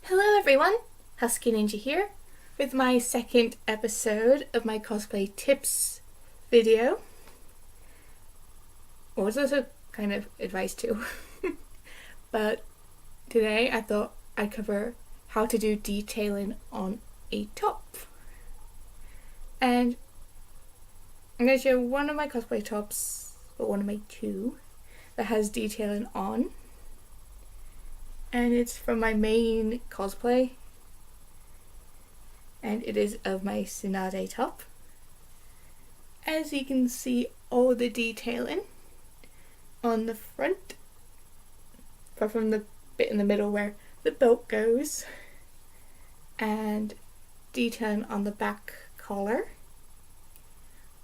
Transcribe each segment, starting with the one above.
Hello everyone, HuskeyNinja here with my second episode of my cosplay tips video. Well, it's also kind of advice too. But today I thought I'd cover how to do detailing on a top. And I'm going to show one of my cosplay tops, or one of my two, that has detailing on. And it's from my main cosplay. And it is of my Tsunade top. As you can see, all the detailing on the front, apart from the bit in the middle where the belt goes, and detailing on the back collar.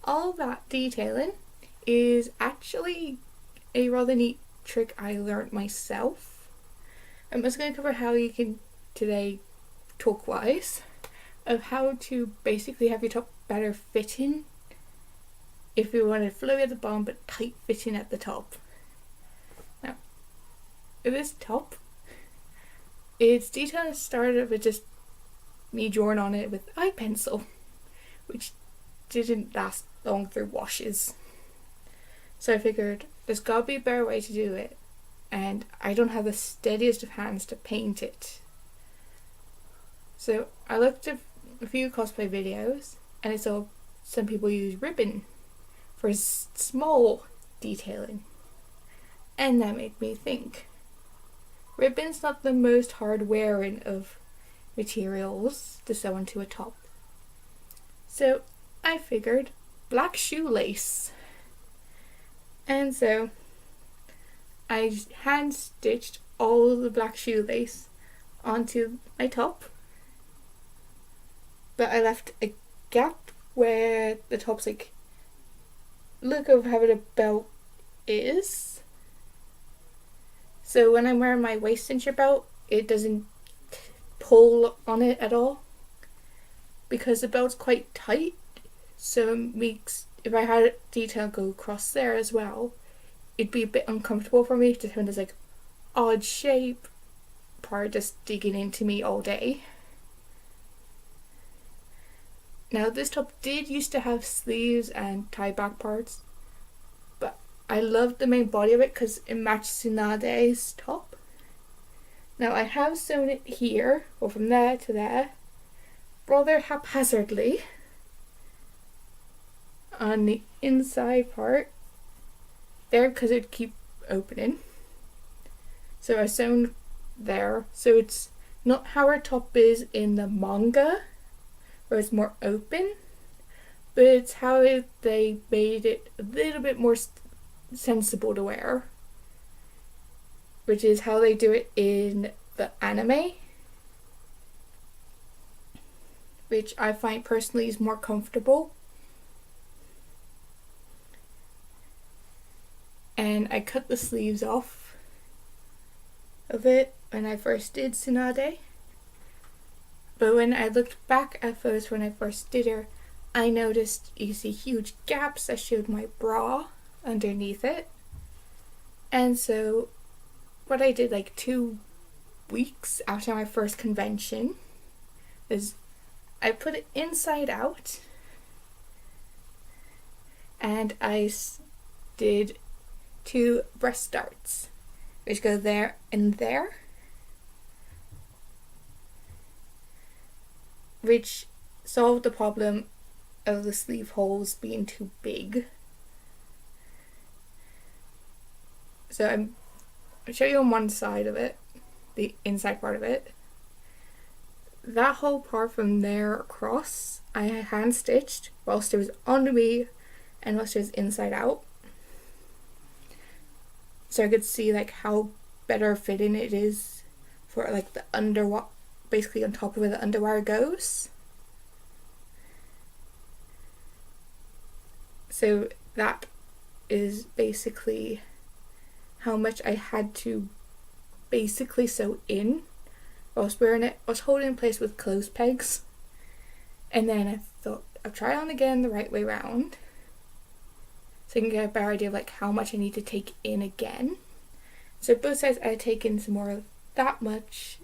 All that detailing is actually a rather neat trick I learned myself. I'm just going to cover how you can today, talk-wise, of how to basically have your top better fitting if you want it flowy at the bottom but tight fitting at the top. Now, with this top, its detailing started with just me drawing on it with eye pencil, which didn't last long through washes. So I figured there's gotta be a better way to do it, and I don't have the steadiest of hands to paint it. So I looked at a few cosplay videos and I saw some people use ribbon for small detailing, and that made me think. Ribbon's not the most hard wearing of materials to sew onto a top. So I figured black shoelace. And so I hand stitched all the black shoelace onto my top, but I left a gap where the top's like look of how the belt is. So when I'm wearing my waist cincher belt, it doesn't pull on it at all because the belt's quite tight. So it makes, if I had detail go across there as well, it'd be a bit uncomfortable for me to have this like odd shape part just digging into me all day. Now this top did used to have sleeves and tie back parts, but I loved the main body of it because it matched Tsunade's top. Now I have sewn it here, or from there to there, rather haphazardly on the inside part there because it'd keep opening. So I sewn there, so it's not how our top is in the manga where it's more open, but it's how they made it a little bit more sensible to wear, which is how they do it in the anime, which I find personally is more comfortable. And I cut the sleeves off of it when I first did Tsunade. But when I looked back at photos when I first did her, I noticed you see huge gaps that showed my bra underneath it. And so what I did like 2 weeks after my first convention is I put it inside out, and I did 2 breast darts which go there and there, which solved the problem of the sleeve holes being too big. So I'll show you on one side of it, the inside part of it. That whole part from there across I hand stitched whilst it was on me and whilst it was inside out, so I could see like how better fitting it is for like the underwire, basically on top of where the underwire goes. So that is basically how much I had to basically sew in whilst wearing it. I was holding in place with clothes pegs, and then I thought I'll try on again the right way around so I can get a better idea of like how much I need to take in again. So both sides I had taken some more of that much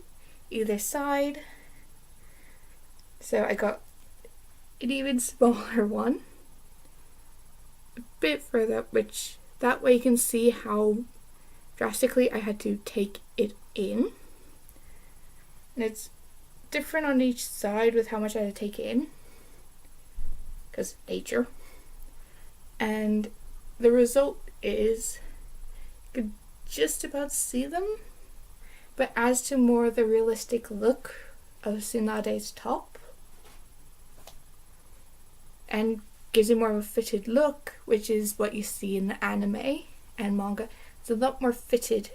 either side. So I got an even smaller one, a bit further up, which that way you can see how drastically I had to take it in. And it's different on each side with how much I had to take in, because nature. And the result is you could just about see them, but adds to more the realistic look of Tsunade's top and gives it more of a fitted look, which is what you see in the anime and manga. It's a lot more fitted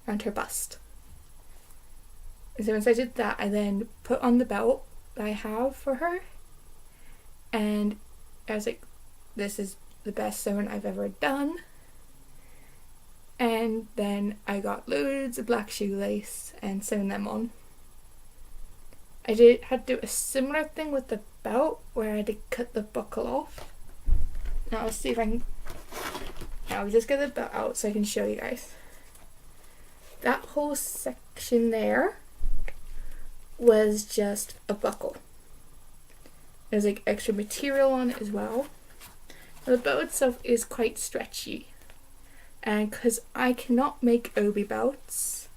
around her bust. And so once I did that, I then put on the belt that I have for her, and I was like, this is the best sewing I've ever done. And then I got loads of black shoelace and sewn them on. I had to do a similar thing with the belt where I had to cut the buckle off. Now let's see if I can. Now I'll just get the belt out so I can show you guys. That whole section there was just a buckle. There's like extra material on it as well. The belt itself is quite stretchy, and because I cannot make obi belts,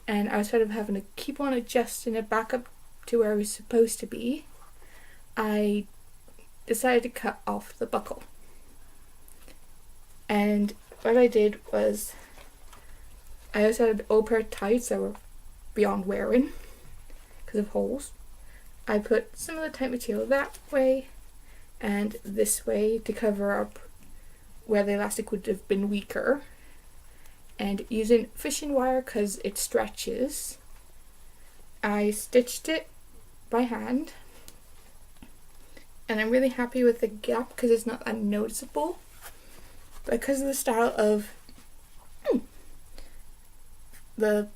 and I was sort of having to keep on adjusting it back up to where it was supposed to be, I decided to cut off the buckle. And what I did was, I also had an old pair of tights that were beyond wearing because of holes. I put some of the tight material that way and this way to cover up where the elastic would have been weaker, and using fishing wire because it stretches, I stitched it by hand, and I'm really happy with the gap because it's not that noticeable. Because of the style of the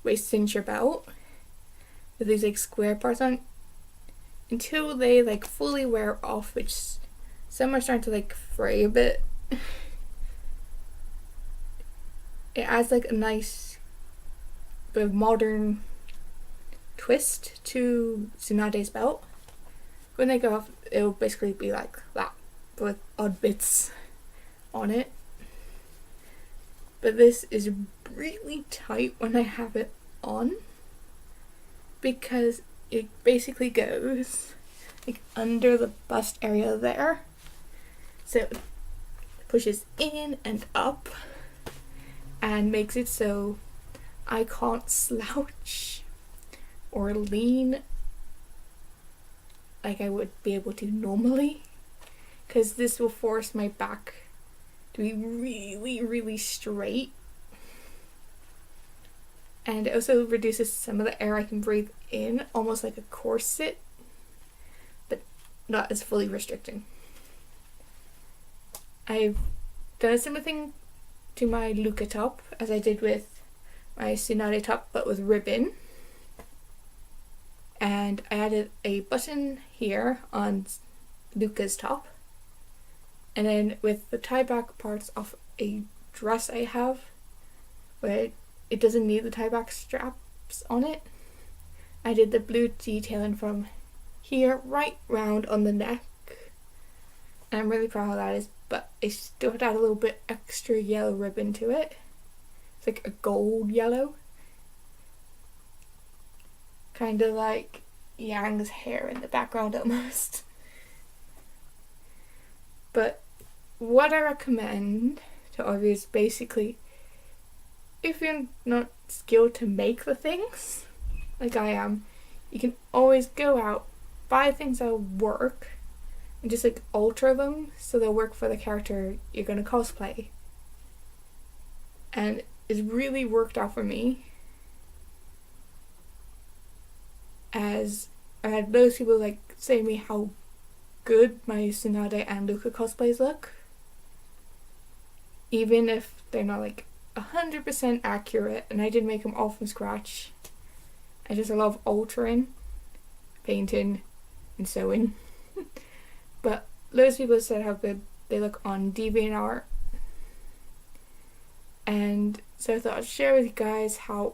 waist cincher belt with these like square parts on, until they like fully wear off, which some are starting to like fray a bit, it adds like a nice bit of modern twist to Tsunade's belt. When they go off, it'll basically be like that, but with odd bits on it. But this is really tight when I have it on, because it basically goes like under the bust area there, so it pushes in and up and makes it so I can't slouch or lean like I would be able to normally, because this will force my back to be really, really straight. And it also reduces some of the air I can breathe in, almost like a corset, but not as fully restricting. I've done a similar thing to my Luca top as I did with my Tsunade top, but with ribbon. And I added a button here on Luca's top, and then with the tie back parts of a dress I have, where it doesn't need the tie back straps on it, I did the blue detailing from here right round on the neck, and I'm really proud of that. Is but I still had to add a little bit extra yellow ribbon to it. It's like a gold yellow, kind of like Yang's hair in the background almost. But what I recommend to others is basically, if you're not skilled to make the things, like I am, you can always go out, buy things that work, and just like alter them so they'll work for the character you're going to cosplay. And it's really worked out for me, as I had those people like say to me how good my Tsunade and Luca cosplays look, even if they're not like 100% accurate, and I did make them all from scratch. I just love altering, painting, and sewing. But loads of people said how good they look on DeviantArt, and so I thought I'd share with you guys how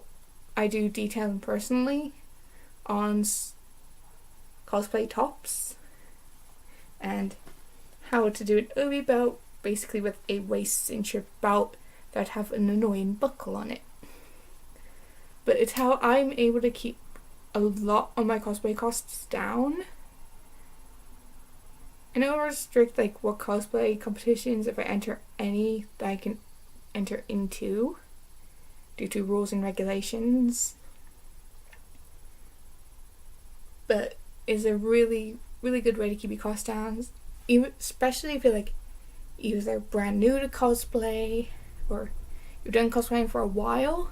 I do detailing personally on cosplay tops, and how to do an obi belt basically with a waist cincher belt that have an annoying buckle on it. But it's how I'm able to keep a lot of my cosplay costs down. I don't restrict like what cosplay competitions, if I enter any, that I can enter into due to rules and regulations. But it's a really, really good way to keep your costs down, even, especially if you're like either brand new to cosplay or you've done cosplaying for a while.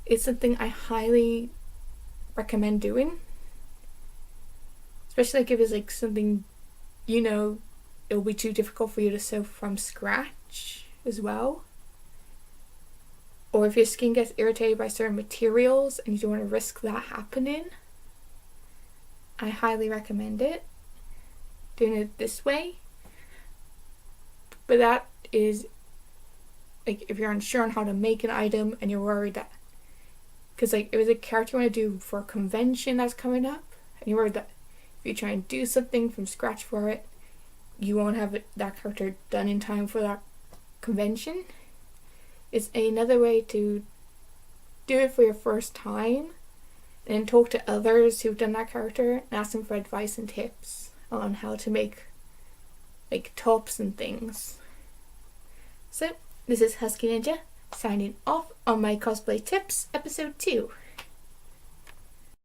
It's something I highly recommend doing, especially like if it's like something you know it'll be too difficult for you to sew from scratch as well, or if your skin gets irritated by certain materials and you don't want to risk that happening. I highly recommend it, doing it this way. But that is like if you're unsure on how to make an item and you're worried that, because like if it's a character you want to do for a convention that's coming up and you're worried that if you try and do something from scratch for it, you won't have that character done in time for that convention, it's another way to do it for your first time and talk to others who've done that character and ask them for advice and tips on how to make like tops and things. So this is Husky Ninja signing off on my cosplay tips episode 2.